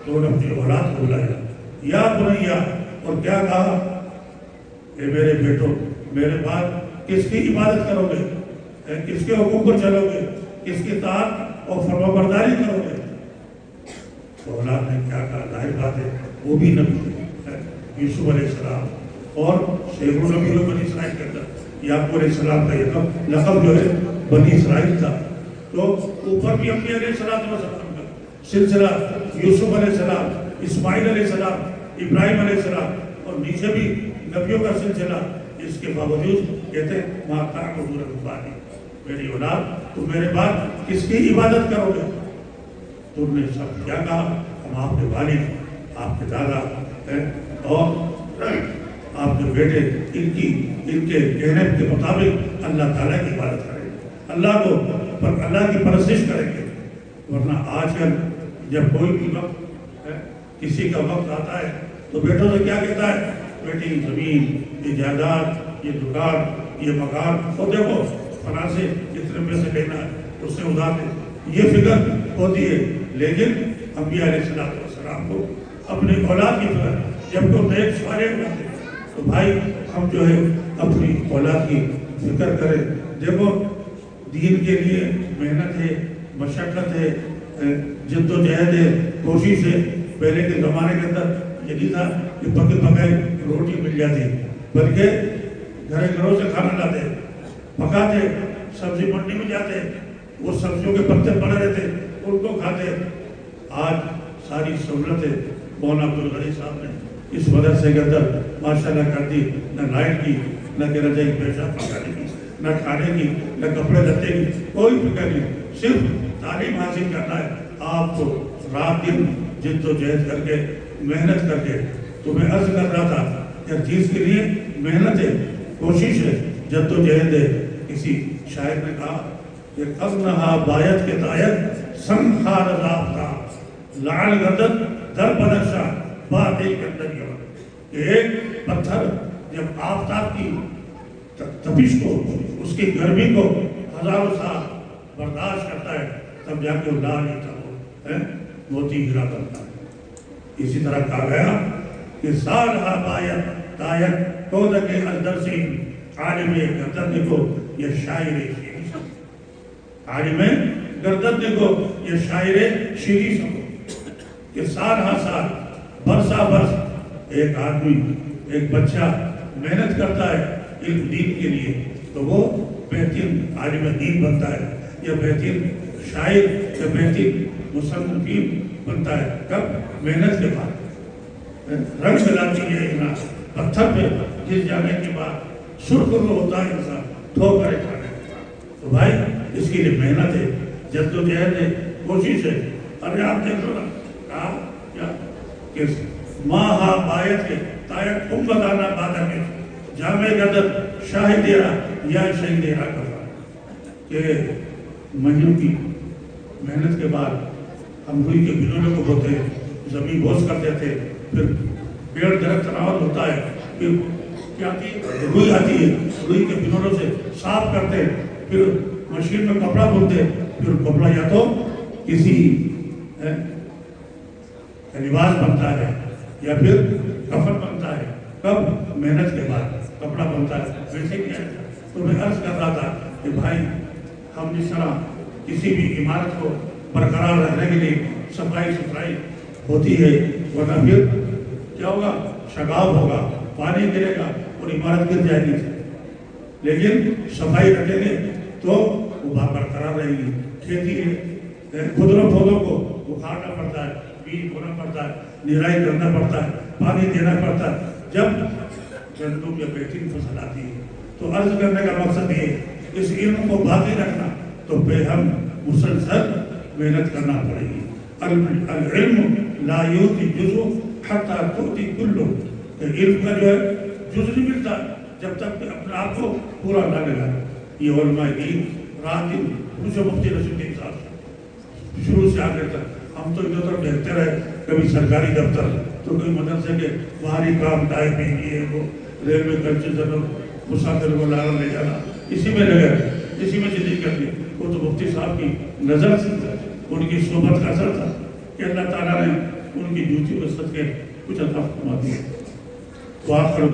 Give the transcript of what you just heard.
تو انہوں نے اپنی اولاد کو بلایا، یا بنیا، اور کیا کہا، اے میرے بیٹو، میرے بعد کس کی عبادت کرو گے، کس کے حکم پر چلو گے، کس کی اطاعت اور فرمانبرداری کرو گے؟ تو اولاد نے کیا کہا، ظاہر بات ہے وہ بھی نبی ہے، یوسف علیہ السلام، اور شیخ النبی بنی اسرائیل کے اندر یعقوب علیہ السلام کا یہ لقب جو ہے بنی اسرائیل تھا۔ تو اوپر بھی انبیاء علیہ السلام کا سلسلہ، یوسف علیہ السلام، اسماعیل علیہ السلام، ابراہیم علیہ السلام، اور نیچے بھی نبیوں کا سلسلہ۔ اس کے باوجود کہتے ہیں ماں تعبدون من بعدی، میری اولاد تم میرے بعد کس کی عبادت کرو گے؟ تم نے سب کیا کہا، ہم آپ کے والد، آپ کے دادا اور آپ کے بیٹے، ان کے کہنے کے مطابق اللہ تعالیٰ کی عبادت کریں گے، اللہ کی پرستش کریں گے۔ ورنہ آج کل جب کوئی بھی وقت کسی کا وقت آتا ہے تو بیٹوں سے کیا کہتا ہے، بیٹی زمین، یہ جائیداد، یہ دکان، یہ مکان، اور دیکھو فلاں سے اتنے پیسے لینا ہے، اس سے ادھار دے، یہ فکر ہوتی ہے۔ لیکن انبیاء علیہ السلام کو اپنی اولاد کی فکر، جب کو نیک صالح ہوتے تو بھائی ہم جو ہے اپنی اولاد کی فکر کریں۔ دیکھو دین کے لیے محنت ہے، مشقت ہے، جد و جہد ہے، کوشش ہے۔ پہلے کے زمانے کے اندر یہ نہیں تھا کہ پکی پکائی روٹی مل جاتی، بلکہ گھروں سے کھانا لاتے، پکاتے، سبزی منڈی میں جاتے، وہ سبزیوں کے پتے پڑے رہتے، ان کو کھاتے۔ آج ساری سہولتیں مولانا عبدالغنی صاحب نے اس مدرسے کے اندر ماشاءاللہ کر دی، نہ لائٹ کی، نہ کہ رجائی پیشاب پکانے کی، نہ کھانے کی، نہ کپڑے لتے کی، کوئی فکر نہیں، صرف تعلیم حاصل کرنا ہے۔ آپ کو رات دن جد و جہد کر کے، محنت کر کے، تو میں عرض کر رہا تھا ہر چیز کے لیے محنت ہے، کوشش ہے، جد و جہد ہے۔ کسی شاعر نے کہا کہ قصنہا بایت کے تایت سنگ خار رابطہ لعل گردن در بنشا بادل کے اندر یہ کہ ایک پتھر جب آفتاب کی تپش کو، اس کی گرمی کو ہزاروں سال برداشت کرتا ہے، تب جا کے لال ہی موتی ہیرا بنتا ہے۔ اسی طرح کہا گیا کہ سالہا بایت تایت کودک الدرسین عالم گردن کو یہ شاعر شیری سمجھو، عالم گردن کو یہ شاعر شیری سمجھو کہ سال ہا سال، برسا برس ایک آدمی، ایک بچہ محنت کرتا ہے علم دین کے لیے تو وہ بہترین عالم دین بنتا ہے، یا بہترین شاعر، یا بہترین مصنف بنتا ہے۔ کب؟ محنت کے بعد۔ رنگ ملاتی ہے ایمان، پتھر پہ گر جانے کے بعد سرخ رو ہوتا ہے انسان، ٹھوکریں کھانے کے بعد۔ تو بھائی اس کے لیے محنت ہے، جد و جہد ہے، کوشش ہے۔ ارے آپ دیکھ لو نا، کہا کیا کہ ماں ہا بایت کے تایت تم بتانا بادہ میں جامع قدر شاہد دیرا یا شہید دیرا کرا، کہ مہینوں کی محنت کے بعد ہم روئی کے بنولے کو بوتے، زمین بوس کرتے تھے، پھر پیڑ درخت تناوت ہوتا ہے، پھر کیا آتی ہے؟ روئی آتی ہے، روئی کے بنولوں سے صاف کرتے، پھر مشین میں کپڑا بنتے، پھر کپڑا یا تو کسی لباس بنتا ہے یا پھر کفن بنتا ہے۔ کب؟ محنت کے بعد کپڑا بنتا ہے، ویسے کیا ہے۔ تو میں عرض کر رہا تھا کہ بھائی ہم جس طرح کسی بھی عمارت کو برقرار رکھنے کے لیے صفائی ستھرائی ہوتی ہے، ورنہ پھر کیا ہوگا؟ شگاف ہوگا، پانی گرے گا اور عمارت گر جائے گی۔ لیکن صفائی رکھیں گے تو وہ برقرار رہے گی۔ کھیتی ہے، خضروں پودوں کو اکھاڑنا پڑتا ہے، بیج بونا پڑتا ہے، نرائی کرنا پڑتا ہے، پانی دینا پڑتا ہے۔ جب گندم یا بہترین فصل آتی ہے تو عرض کرنے کا مقصد یہ اس علم کو باقی رکھنا، تو پہ ہم مسلسل محنت کرنا پڑے گی۔ العلم لا یؤتی جزء حتی تؤتی کلہ، علم کا جو ہے جز نہیں ملتا جب تک کہ اپنے آپ کو پورا نہ لگا۔ یہ علماء دین رات دن پوچھو مفتی رشید الدین صاحب سے شروع سے آگے تک، ہم تو ادھر ادھر دیکھتے رہے، کبھی سرکاری دفتر تو کوئی مدرسے کے باہری کام، ٹائپنگ، یہ وہ ریلوے کنسیشن، مسافر کو لانا لے جانا، اسی میں لگے، اسی میں زندگی کرنی۔ وہ تو مفتی صاحب کی نظر سے، ان کی صحبت کا اثر تھا کہ اللہ تعالیٰ نے ان کی جوتی میں صدقے کچھ عطا فرما دیے۔